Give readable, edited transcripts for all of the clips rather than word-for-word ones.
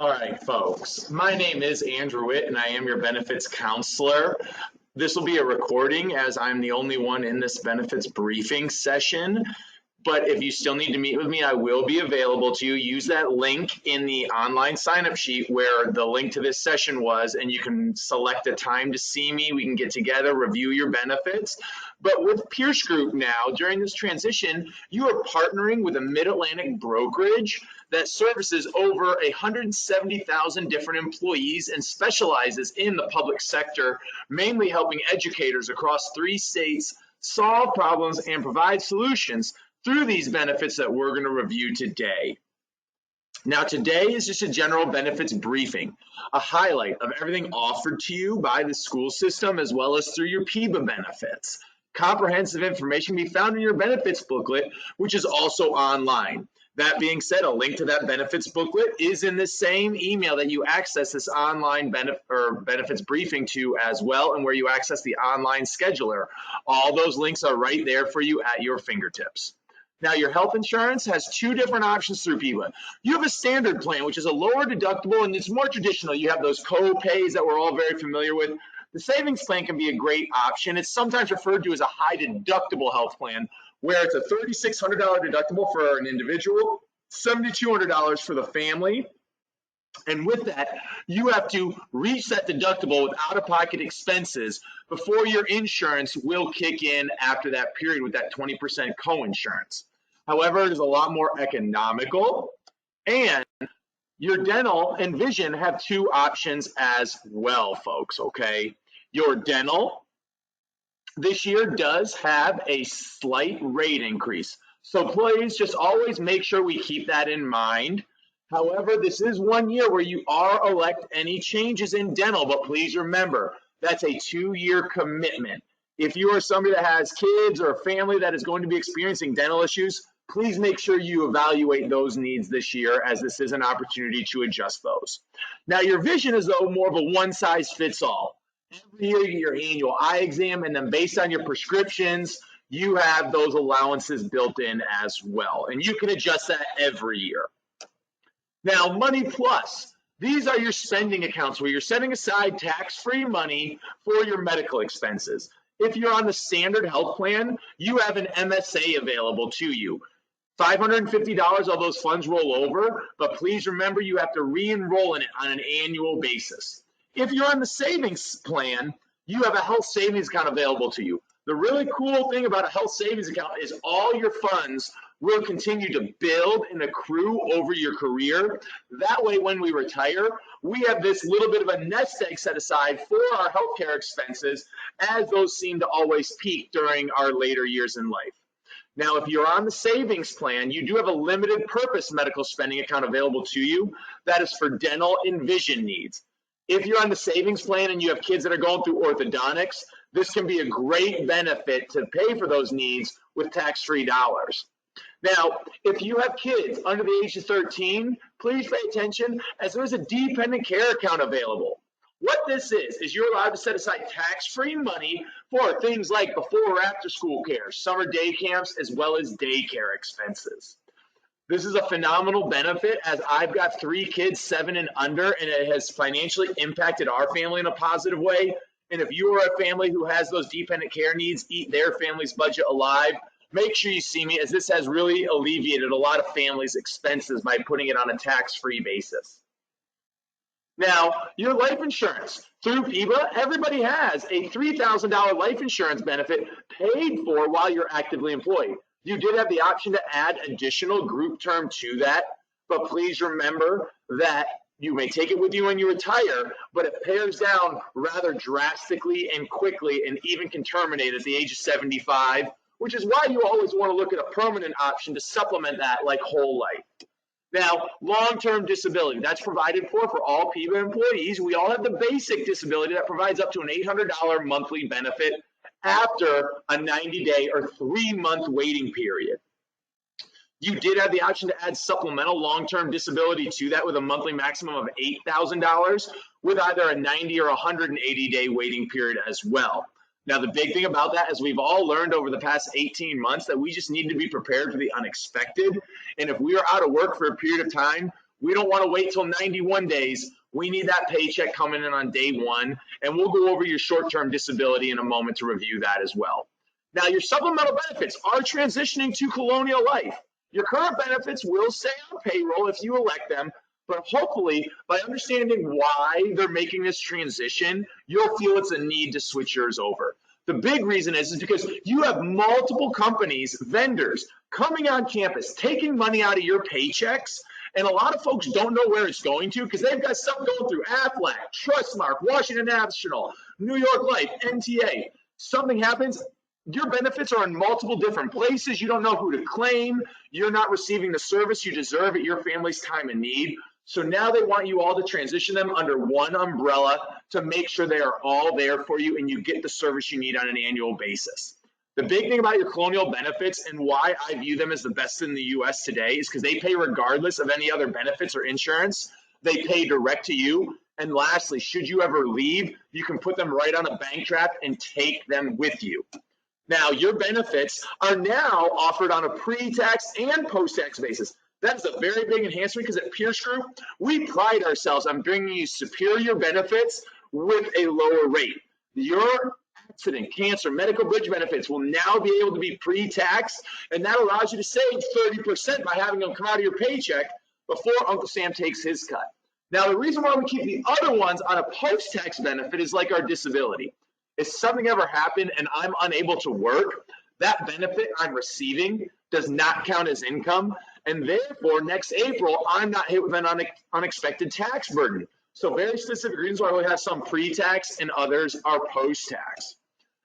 All right, folks. My name is Andrew Witt, and I am your benefits counselor. This will be a recording as I'm the only one in this benefits briefing session. But if you still need to meet with me, I will be available to you. Use that link in the online sign-up sheet where the link to this session was, and you can select a time to see me. We can get together, review your benefits. But with Pierce Group now, during this transition, you are partnering with a Mid-Atlantic brokerage that services over 170,000 different employees and specializes in the public sector, mainly helping educators across 3 states solve problems and provide solutions through these benefits that we're going to review today. Now, today is just a general benefits briefing, a highlight of everything offered to you by the school system as well as through your PIBA benefits. Comprehensive information can be found in your benefits booklet, which is also online. That being said, a link to that benefits booklet is in the same email that you access this online benefits briefing to as well, and where you access the online scheduler. All those links are right there for you at your fingertips. Now, your health insurance has 2 different options through PIBA. You have a standard plan, which is a lower deductible, and it's more traditional. You have those co-pays that we're all very familiar with. The savings plan can be a great option. It's sometimes referred to as a high deductible health plan, where it's a $3,600 deductible for an individual, $7,200 for the family. And with that, you have to reach that deductible with out-of-pocket expenses before your insurance will kick in after that period with that 20% co-insurance. However, it is a lot more economical, and your dental and vision have 2 options as well, folks, okay? Your dental this year does have a slight rate increase. So please just always make sure we keep that in mind. However, this is 1 year where you are elect any changes in dental, but please remember, that's a 2-year commitment. If you are somebody that has kids or a family that is going to be experiencing dental issues, please make sure you evaluate those needs this year, as this is an opportunity to adjust those. Now, your vision is though more of a one-size-fits-all. Every year, your annual eye exam, and then based on your prescriptions, you have those allowances built in as well, and you can adjust that every year. Now, Money Plus. These are your spending accounts where you're setting aside tax-free money for your medical expenses. If you're on the standard health plan, you have an MSA available to you. $550 of those funds roll over, but please remember you have to re-enroll in it on an annual basis. If you're on the savings plan, you have a health savings account available to you. The really cool thing about a health savings account is all your funds will continue to build and accrue over your career. That way, when we retire, we have this little bit of a nest egg set aside for our healthcare expenses, as those seem to always peak during our later years in life. Now, if you're on the savings plan, you do have a limited purpose medical spending account available to you that is for dental and vision needs. If you're on the savings plan and you have kids that are going through orthodontics, this can be a great benefit to pay for those needs with tax-free dollars. Now, if you have kids under the age of 13, please pay attention, as there is a dependent care account available. What this is you're allowed to set aside tax-free money for things like before or after school care, summer day camps, as well as daycare expenses. This is a phenomenal benefit, as I've got 3 kids, 7 and under, and it has financially impacted our family in a positive way. And if you are a family who has those dependent care needs, eat their family's budget alive, make sure you see me, as this has really alleviated a lot of families' expenses by putting it on a tax-free basis. Now, your life insurance. Through PIBA, everybody has a $3,000 life insurance benefit paid for while you're actively employed. You did have the option to add additional group term to that, but please remember that you may take it with you when you retire, but it pares down rather drastically and quickly, and even can terminate at the age of 75, which is why you always want to look at a permanent option to supplement that, like whole life. Now, long-term disability, that's provided for all PIBA employees. We all have the basic disability that provides up to an $800 monthly benefit after a 90-day or 3-month waiting period. You did have the option to add supplemental long-term disability to that with a monthly maximum of $8,000 with either a 90 or 180-day waiting period as well. Now, the big thing about that is we've all learned over the past 18 months that we just need to be prepared for the unexpected. And if we are out of work for a period of time, We don't want to wait till 91 days. We need that paycheck coming in on day one. And we'll go over your short-term disability in a moment to review that as well. Now, your supplemental benefits are transitioning to Colonial Life. Your current benefits will stay on payroll if you elect them, but hopefully by understanding why they're making this transition, you'll feel it's a need to switch yours over. The big reason is because you have multiple companies, vendors, coming on campus, taking money out of your paychecks, and a lot of folks don't know where it's going to because they've got stuff going through Aflac, Trustmark, Washington National, New York Life, NTA. Something happens, your benefits are in multiple different places. You don't know who to claim. You're not receiving the service you deserve at your family's time of need. So now they want you all to transition them under one umbrella to make sure they are all there for you and you get the service you need on an annual basis. The big thing about your Colonial benefits and why I view them as the best in the US today is because they pay regardless of any other benefits or insurance. They pay direct to you. And lastly, should you ever leave, you can put them right on a bank draft and take them with you. Now, your benefits are now offered on a pre-tax and post-tax basis. That is a very big enhancement because at Pierce Group, we pride ourselves on bringing you superior benefits with a lower rate. Your accident, cancer, medical bridge benefits will now be able to be pre-tax, and that allows you to save 30% by having them come out of your paycheck before Uncle Sam takes his cut. Now, the reason why we keep the other ones on a post-tax benefit is like our disability. If something ever happened and I'm unable to work, that benefit I'm receiving does not count as income, and therefore next April I'm not hit with an unexpected tax burden. So very specific reasons why we have some pre-tax and others are post-tax.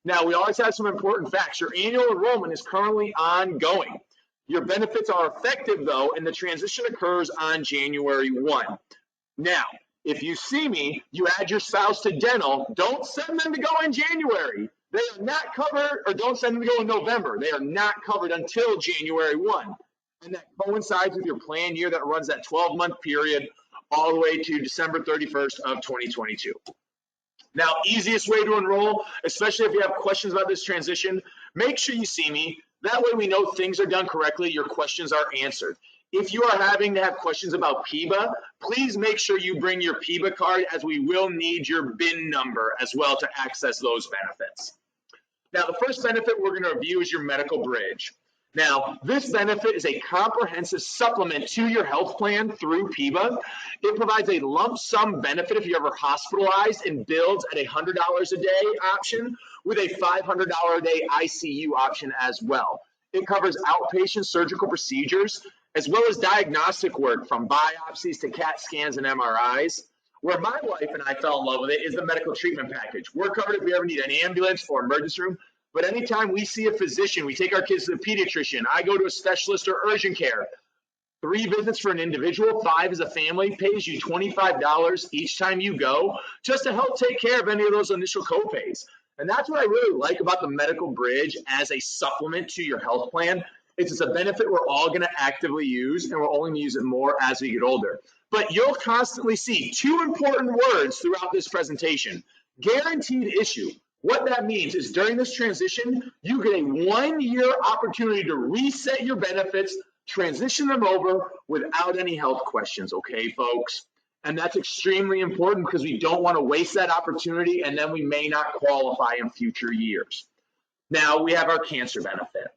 Now, we always have some important facts. Your annual enrollment is currently ongoing. Your benefits are effective though, and the transition occurs on January 1. Now, if you see me, you add your spouse to dental, don't send them to go in January. They are not covered, or don't send them to go in November. They are not covered until January 1. And that coincides with your plan year that runs that 12-month period all the way to December 31st of 2022. Now, easiest way to enroll, especially if you have questions about this transition, make sure you see me. That way we know things are done correctly, your questions are answered. If you are having to have questions about PIBA, please make sure you bring your PIBA card as we will need your BIN number as well to access those benefits. Now, the first benefit we're going to review is your medical bridge. Now, this benefit is a comprehensive supplement to your health plan through PIBA. It provides a lump sum benefit if you're ever hospitalized and bills at $100 a day option with a $500 a day ICU option as well. It covers outpatient surgical procedures as well as diagnostic work from biopsies to CAT scans and MRIs. Where my wife and I fell in love with it is the medical treatment package. We're covered if we ever need an ambulance or emergency room. But anytime we see a physician, we take our kids to the pediatrician, I go to a specialist or urgent care. 3 visits for an individual, 5 as a family, pays you $25 each time you go just to help take care of any of those initial copays. And that's what I really like about the medical bridge as a supplement to your health plan. It's a benefit we're all going to actively use, and we're only going to use it more as we get older. But you'll constantly see 2 important words throughout this presentation: guaranteed issue. What that means is during this transition, you get a 1-year opportunity to reset your benefits, transition them over without any health questions, okay, folks? And that's extremely important because we don't want to waste that opportunity and then we may not qualify in future years. Now, we have our cancer benefit.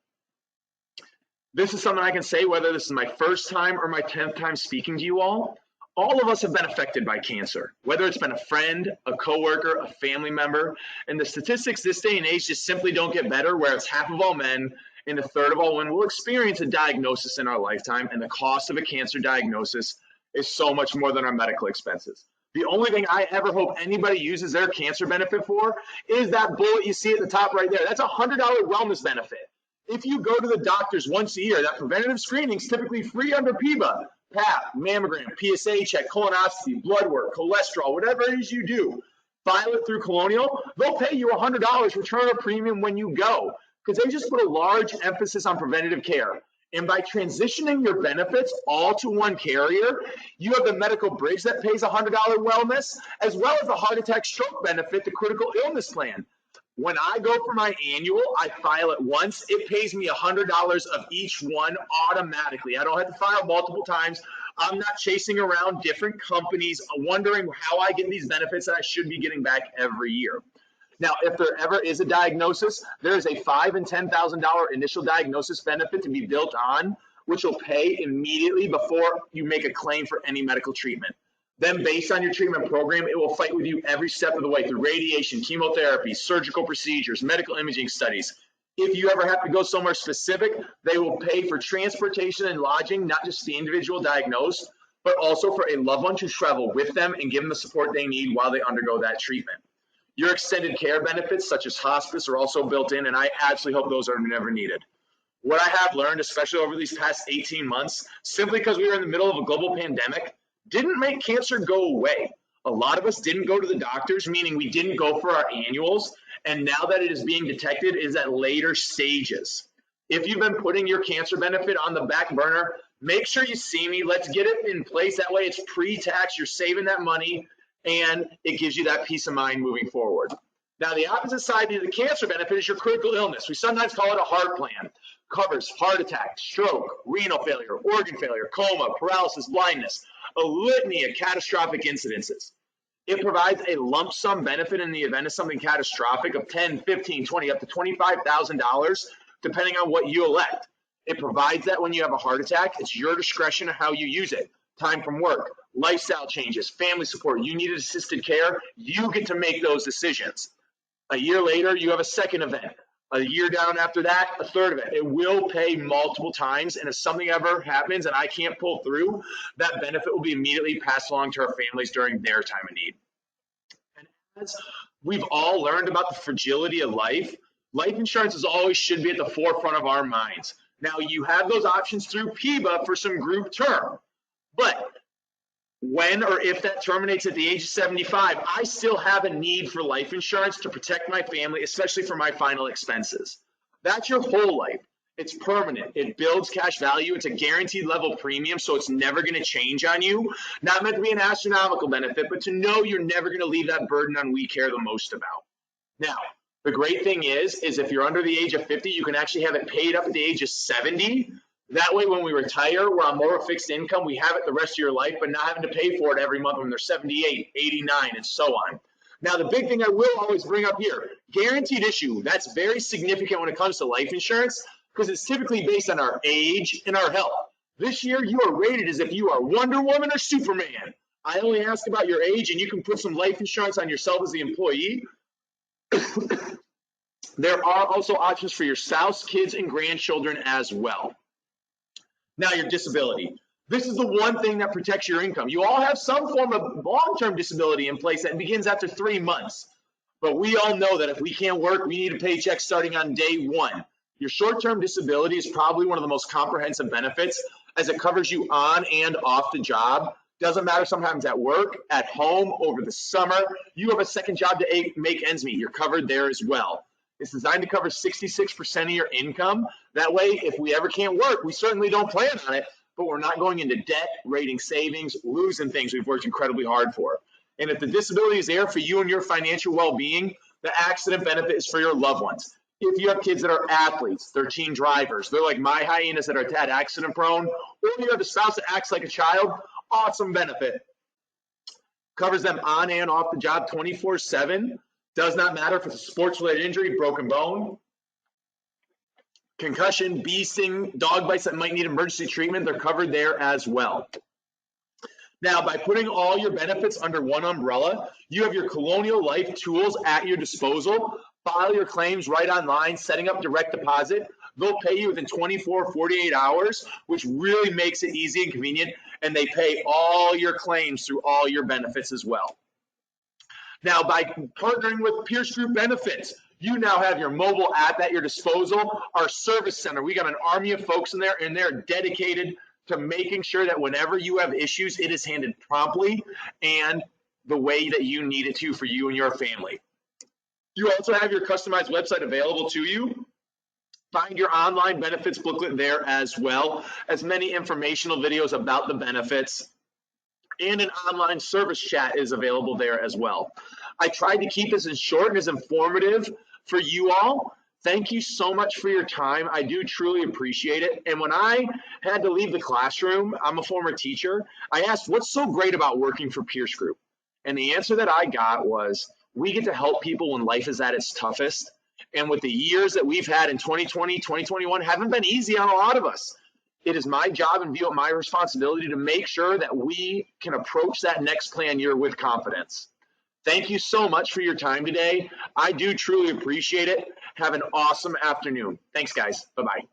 This is something I can say whether this is my first time or my 10th time speaking to you all. All of us have been affected by cancer, whether it's been a friend, a coworker, a family member, and the statistics this day and age just simply don't get better, where it's half of all men and a third of all women will experience a diagnosis in our lifetime, and the cost of a cancer diagnosis is so much more than our medical expenses. The only thing I ever hope anybody uses their cancer benefit for is that bullet you see at the top right there. That's a $100 wellness benefit. If you go to the doctors once a year, that preventative screening is typically free under PIBA. PAP, mammogram, PSA check, colonoscopy, blood work, cholesterol, whatever it is you do, file it through Colonial. They'll pay you $100 return of premium when you go because they just put a large emphasis on preventative care. And by transitioning your benefits all to one carrier, you have the medical bridge that pays $100 wellness, as well as the heart attack stroke benefit, the critical illness plan. When I go for my annual, I file it once. It pays me $100 of each one automatically. I don't have to file multiple times. I'm not chasing around different companies, wondering how I get these benefits that I should be getting back every year. Now, if there ever is a diagnosis, there is a $5,000 and $10,000 initial diagnosis benefit to be built on, which will pay immediately before you make a claim for any medical treatment. Then, based on your treatment program, it will fight with you every step of the way through radiation, chemotherapy, surgical procedures, medical imaging studies. If you ever have to go somewhere specific, they will pay for transportation and lodging, not just the individual diagnosed, but also for a loved one to travel with them and give them the support they need while they undergo that treatment. Your extended care benefits, such as hospice, are also built in, and I absolutely hope those are never needed. What I have learned, especially over these past 18 months, simply because we were in the middle of a global pandemic, didn't make cancer go away. A lot of us didn't go to the doctors, meaning we didn't go for our annuals, and now that it is being detected, it is at later stages. If you've been putting your cancer benefit on the back burner, make sure you see me. Let's get it in place. That way it's pre-tax, you're saving that money, and it gives you that peace of mind moving forward. Now, the opposite side of the cancer benefit is your critical illness. We sometimes call it a heart plan. Covers heart attack, stroke, renal failure, organ failure, coma, paralysis, blindness, a litany of catastrophic incidences. It provides a lump sum benefit in the event of something catastrophic of $10, $15, $20, up to $25,000, depending on what you elect. It provides that when you have a heart attack, it's your discretion of how you use it. Time from work, lifestyle changes, family support, you needed assisted care, you get to make those decisions. A year later, you have a second event. A year down after that, a third event. It will pay multiple times, and if something ever happens and I can't pull through, that benefit will be immediately passed along to our families during their time of need. And as we've all learned about the fragility of life insurance is always should be at the forefront of our minds. Now, you have those options through PIBA for some group term, but when or if that terminates at the age of 75, I still have a need for life insurance to protect my family, especially for my final expenses. That's your whole life. It's permanent. It builds cash value. It's a guaranteed level premium, so it's never going to change on you. Not meant to be an astronomical benefit, but to know you're never going to leave that burden on we care the most about. Now, the great thing is if you're under the age of 50, you can actually have it paid up at the age of 70. That way, when we retire, we're on more of a fixed income. We have it the rest of your life, but not having to pay for it every month when they're 78, 89, and so on. Now, the big thing I will always bring up here, guaranteed issue. That's very significant when it comes to life insurance because it's typically based on our age and our health. This year, you are rated as if you are Wonder Woman or Superman. I only ask about your age, and you can put some life insurance on yourself as the employee. There are also options for your spouse, kids, and grandchildren as well. Now, your disability. This is the one thing that protects your income. You all have some form of long-term disability in place that begins after 3 months. But we all know that if we can't work, we need a paycheck starting on day one. Your short-term disability is probably one of the most comprehensive benefits as it covers you on and off the job. Doesn't matter sometimes at work, at home, over the summer. You have a second job to make ends meet. You're covered there as well. It's designed to cover 66% of your income. That way, if we ever can't work, we certainly don't plan on it, but we're not going into debt, raiding savings, losing things we've worked incredibly hard for. And if the disability is there for you and your financial well-being, the accident benefit is for your loved ones. If you have kids that are athletes, they're teen drivers, they're like my hyenas that are tad accident prone, or you have a spouse that acts like a child, awesome benefit. Covers them on and off the job 24/7. Does not matter if it's a sports-related injury, broken bone, concussion, bee sting, dog bites that might need emergency treatment, they're covered there as well. Now, by putting all your benefits under one umbrella, you have your Colonial Life tools at your disposal. File your claims right online, setting up direct deposit. They'll pay you within 24, 48 hours, which really makes it easy and convenient, and they pay all your claims through all your benefits as well. Now, by partnering with Pierce Group Benefits, you now have your mobile app at your disposal. Our service center, we got an army of folks in there, and they're dedicated to making sure that whenever you have issues, it is handled promptly and the way that you need it to for you and your family. You also have your customized website available to you. Find your online benefits booklet there as well as many informational videos about the benefits. And an online service chat is available there as well. I tried to keep this as short and as informative for you all Thank you so much for your time. I do truly appreciate it. And when I had to leave the classroom, I'm a former teacher, I asked, what's so great about working for Pierce Group? And the answer that I got was, we get to help people when life is at its toughest. And with the years that we've had in 2020, 2021 haven't been easy on a lot of us. It is my job and view it my responsibility to make sure that we can approach that next plan year with confidence. Thank you so much for your time today. I do truly appreciate it. Have an awesome afternoon. Thanks, guys. Bye-bye.